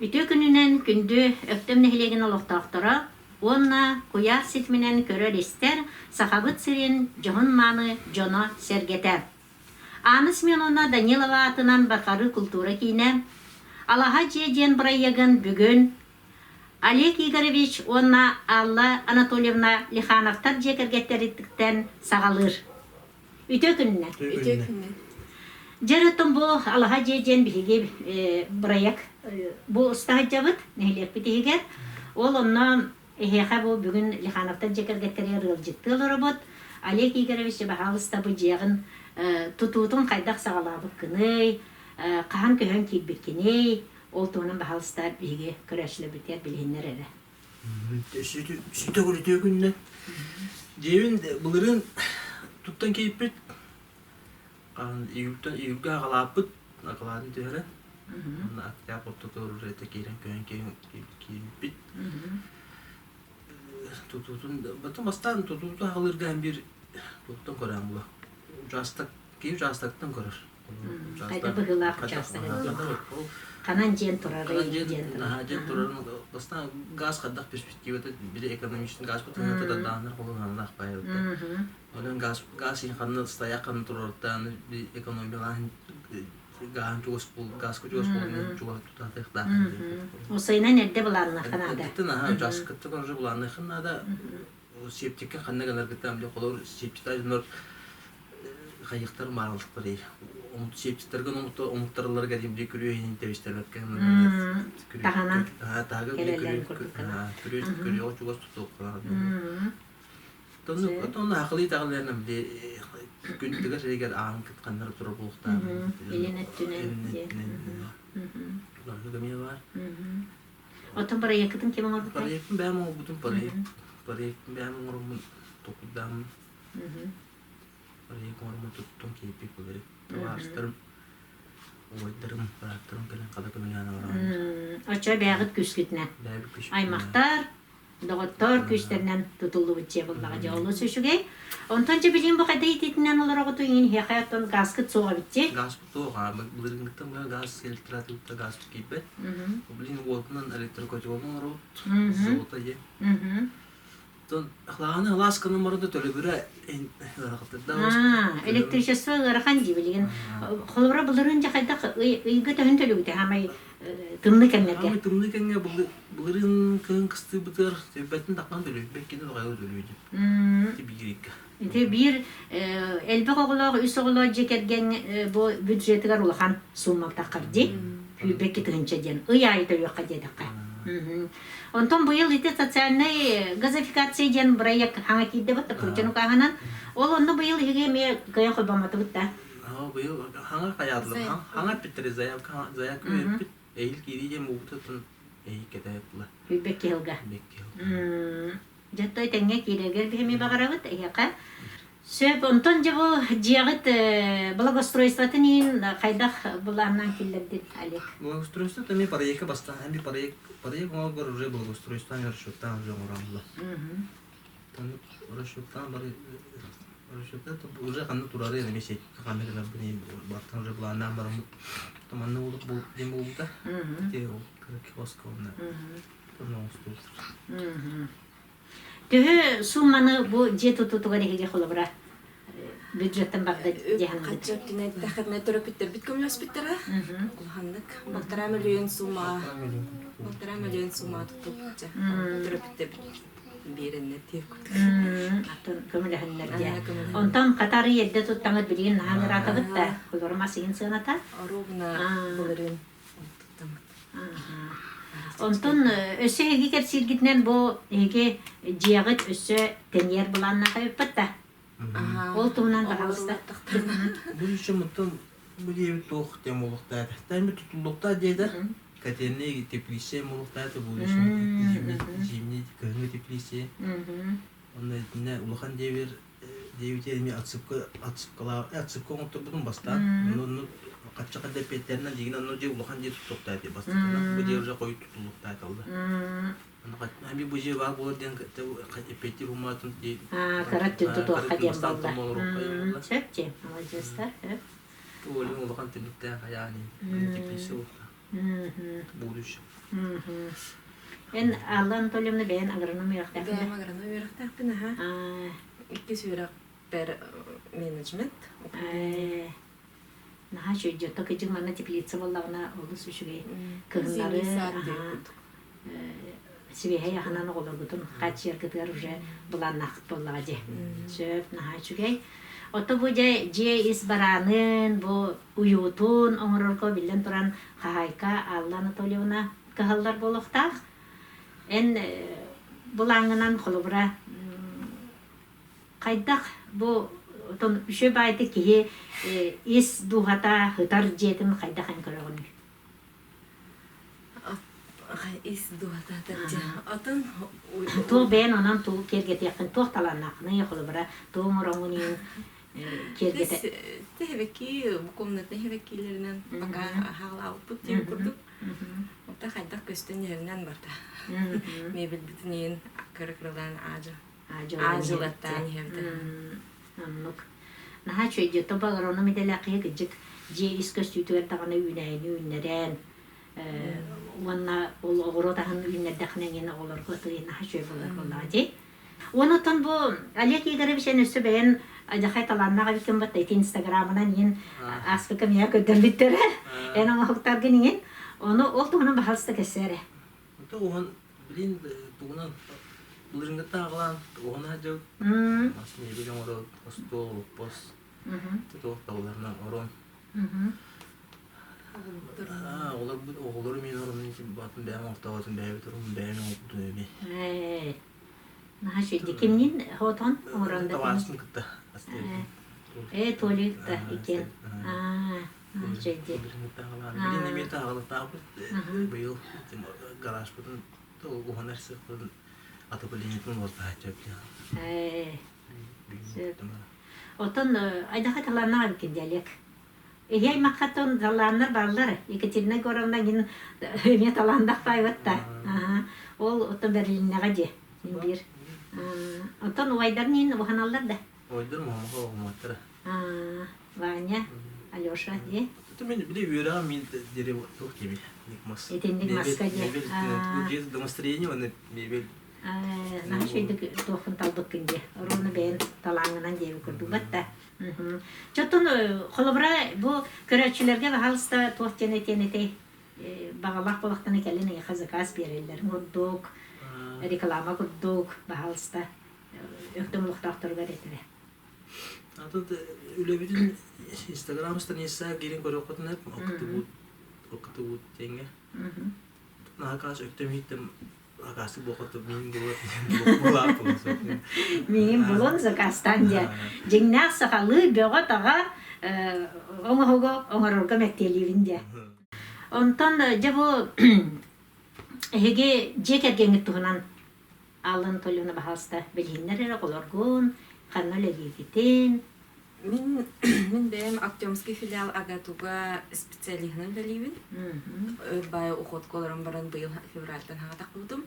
Ütü gününen gündü öptüm nehilegen oloqtaqtara, onna kuyaq sitminen körör ister, sahabıt sirin johun manı Jono sergeter. Anыс мен ona Данилова атынан бақары культура кийне, Алаха жеден брайягын бүгін, Олег Игоревич онна Алла Анатольевна Лихановтар жекергеттериттіктен сағалыр. Ütü gününen. Жарытым бу Алаха жеден биге браяк бу стахажабыт нехлек битигер. Ол онна эхеха бу бүгүн Лихановтар жекергеттерер ылжыттылары бот. Олег Игоревич бахалыста бу жегин тутутун кайдак сагалабык кыный, кахан көхөн кийбеккеней, ол туунун бахалыстар биге көрөшлө битер билинер эре. Sütü görütüyor gününe. Cevin bunların tuttan keyiflet. Eyüp'ten ağalapıt, ağaladın tühere. Onu aktiyap otutur, rete keyren köyün keyiflet. Tututun, batın bastan tututun ağalırgan bir tuttan koran bu. Ucastak, keyif ucastaktan korar. Kayda bıgılak ucastak. Kanan jen turarı. Jen turarı. Bastan gaz kaddak perspektivete bir de ekonomistin gaz kutunun da dağınır kullananlar akbayır. Olan gaz in kanı staya kanı turardan bir ekonomi lan gaz kucuz bul çok tutarak da. O sayına nerede bulanlar kanada? Tına ucas kıtı konuşu bulanlar kanada septik'e kanına kadar gittim diye kolor septik'ler kayıklar maraldıkları. Umut septik'lerden umutlarlar gelip de kürüyor yine tevişlerler kanı. Tahana. Tahaga bile kürüyor çok tutup. Onu haklı tağlarına bile günlük şeyler ağın kıtkanları turup olukta. Eline tünen. Gamiye var. Otun para yakıtın kim oldu? Para yakın ben o bütün para yakın ben orumun topudam. Para yakın orumun tuttum keyfi böyle. Tavastırım. Oydırım, bıraktırım gelen kadakının yanına var. Açığa bağıt küskütüne. Aymaktar. Doktor küstenden tutuldu bütçe bullağa jağılı söşüge. Ontanca bileyim bu kadar itetinden olarak otu yine hayattan gazkıt soğa bütçe. Gazkıt soğa, bılırgınlıktan böyle gaz elitratılıkta gazkıt gibi. Bileyim voltman elektrikocu olman orut, zolta ye. Ahlağını hılaskanın marada töle bire elektrişesi ırakan gibi bilgin. Kolora bılırınca kayda ıygı tövün töle güte hamay tımlı kenlerge. Hamay tımlı kenlerge bılırın kığın kıstığı bıtır, betin takman töle, bekkini de gayı töle. Tibi girik. Bir elbek oğulağı, üs oğulağı cekergen bu büdjetigar olağan sunmak takardı. Bekki tığınca diyen, ıyayı töle yok kadedaka. Ondan bu yıl ite sosyalnay газификация diyen buraya hangi kide battı kurcunu kahanan. Onda bu yıl hige mi kaya koybamatı battı. Bu yıl hangi hayatlı, hangi bittiri zayak öpüp, eğil kiriye muhtatın eğil kede yapıla. Bekki hilga. Jattoy tenge kireger bir mi bagara battı yaka. Söp ondan bu ciyağıt благоустройствотын kaydak bulandan killerdi Олег. Благоустройство там и проекты бастан, они проект много уже благоустройство расчёттан уже урамла. Там расчёттан это уже ханны турары немесе камералар бини бартан уже пландан бар. Там анны улук бул дем болду. Те киосковна. Төхө сумманы бу же тутутуга деге холобра бюджеттен багда жахан. Качак кине тахатна төрөпүттер биткөм лоспиттера. Улхандык. Мактара миллион сумма туттук. Төрөпүттер беренне тек. Атын көмөлөһөннөр жа. Онтан катары едде туттаңы билген хаңырата битта. Холорма сыйын сыната. Аругна булырын туттам. Онтон өссө хеги керсиргитнен бу хеги жиягыт өссө теньер буланнаха өппетта. Ол туунан барабызда. Бұл үшін мұттан бұл ебі тоқ тем олықтады. Тәмі тұтылықта дейді. Катеріне теплисе олықтады бұл үшін. Жеміне кіріңі теплисе. Онда не улахан девер девитерме атсыпка оңтыр будун бастан. Ну качака депеттеринен деген аны же улахан же туттуктай деп бастан. Бу же уже кой туттулуктай калды. Ами бу же бар болор ден эпети руматын дейт. Карат туттук кадем балда. Сөпче, молодецтер. Олин улахан тиликтей каяни. Теплисе будущее. Эн Алла Анатольевна бен агроном яктагында. Бәм агроном ярактакпын, аха. Икки сүйрак бер менеджмент. Наха шөйдө токыжың мана теплица боллагына олус үшүгей. Кыгындары сибехе яхананы олар бутун качер кытыр уже буланнак боллага же. Сөп наха үшүгей. Ото бу же ис баранын, бу уютун оңорорко билен туран хахайка Алла Анатольевна кахаллар болохтак. Эн булаңынан холобра кайдак бу тон үшө байды ки ис духата хытар жетим кайдак анкөрөгөн. Ис духата тәҗә. Атын Ту бен анан ту кергете якын тохталанакны холобра ту мороңунин кергете. Тәһбеки бу комнатны хәвекиләреннән бака хагылау бу тем күрдүк. Ота кайдак көстөн yerинен барда. Мебель бүтүнен кырыклан ажылаттан хемде. Аннук. Наха чөйдө тобагорону меделакы гыжык же искөстүтөр таганы үнәйни үннәрен. Уанна ол огоротаһын үннәрдәхнәген олар көтү наха чөй булар буллади. Онотон бу Олег Игоревич өсөбен ажахай таланнага бикем бат Инстаграмынан ен аспекам я көтөн биттер. Эна хактаргынын onu oltuğunun bahalsı da kesere. Ото оған білін туғынан бұлырыңға тағылан, оған ажау. Асыне білін оры, стол, бос. Тұтық тауларына орын. Олар оғылыры мен орынның için батын бәйім ортағатын бәйі тұрым, бәйім олтуын өме. Наха шүйді кемнен хотон орында? Таварысын күтті. Толик та екен. Жейде. Білін еме тағылы тағып, бұйыл гараж бұдың, оған әрсі бұдың аты білінетін олды әчеп. Отон айдаға таланна әбікен дәлек. Егей маққаттон таланнар барлар. Екатерина Горовна ген өме таландақ байватта. Ол отон бәрілінеға де. Отон уайдар нен оғаналар да. Ойдар мұхамға оғыматтыры. Ваня. Алёша, де? Это мен біле өйра мен дере жоқ деме. Никмас. Етендік маска де. Мебель жеті домостроение оны мебель. Наха шөйдік тоқын талдық күнде. Роны бәйін талаңынан деуі көрді бәтті. Чоттон қолыбыра бұл көрәтшілерге бағалыста тоқ жөнетенетей бағалақ болақтан екеліне қазықас берелер. Ғұрдық, реклама ғұрдық бағалыста өктім ұлықтақтырға ретілі. Атыд үлебетін Instagram страница келен көрі оқытын әп, оқыты бұд теңге. Нағақас өктім еттім, ағасы бұқыты мен болады. Мен бұлын зақастан де. Жеңнәқ сақалы бөғат аға оңығы оңырырға мәктелевінде. Онтан жабы әге жек әргенгі тұғынан Алла Анатольевна бағалыста білгендер әрі қоларғын, қаннал әгегетен. Мен бәйім Актемский филиал агатуға специалигінің бәлейбін. Бай ұқыт қоларым баран бұйыл февральтан хағатақ болдым.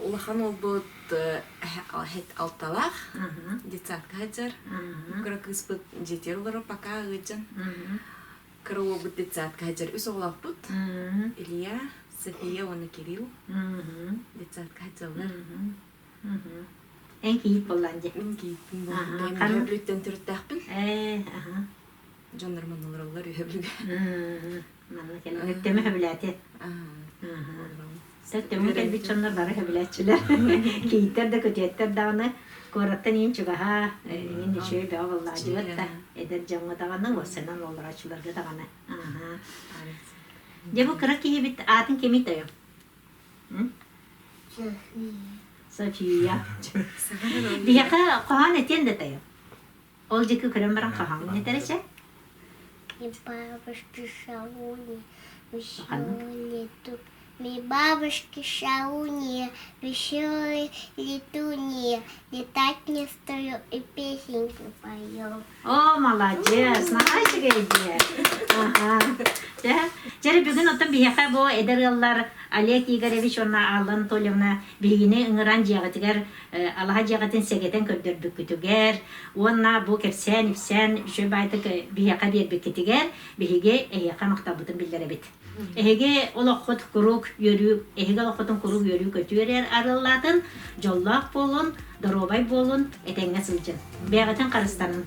Улахан ол бұд әт алталақ, детсатқа әджар. Күрі бұд жетер олары пака ғыджан. Күрі ол бұд детсатқа әджар үс оғылақ бұд. Илья, София, оны Кирилл. Детсатқа әджалар. En kiyip bollanca. Мен кейттің бұл. Мен өбліктен түрттәқпін. Жандарман олар өблігі. Манна келі өктемі хөбіләті. Өктемі келбі чондар бары хөбіләтчілер. Кейттер де көтеттер дағыны. Көраттан ең чүгаға. Мен де шөй бәу болла жығытта. Эдер жаңы дағыны, осынан олар ачыларға дағыны. Де бұл кірі кейі біт атын кемейді өйім. София. Бияка кохан этен де тайы. Ол жеки көрөн баран кохан не тересе? И бабушки шалуни, веселые тут. Ми бабушки шалуни, веселые летуни. Летать не стою и песенки пою. О, молодец, нахайчы гейди. Ага. Жары бүгүн оттон бияка бо эдергаллар Олег Игоревич онна Аллан Толевна бигине ыңыран жагытыгар Аллаха жагатын сегетен көрдөрдүк күтүгер. Онна бу кепсен ипсен жөбайтык бияка бербек кетигер биге эяка мактабытын билдеребит. Эге олохот курук йөрү, эге олохотун курук йөрү көтүрер арыллатын, жоллак болун, доробай болун, этеңге сылжын. Бягатын карыстанын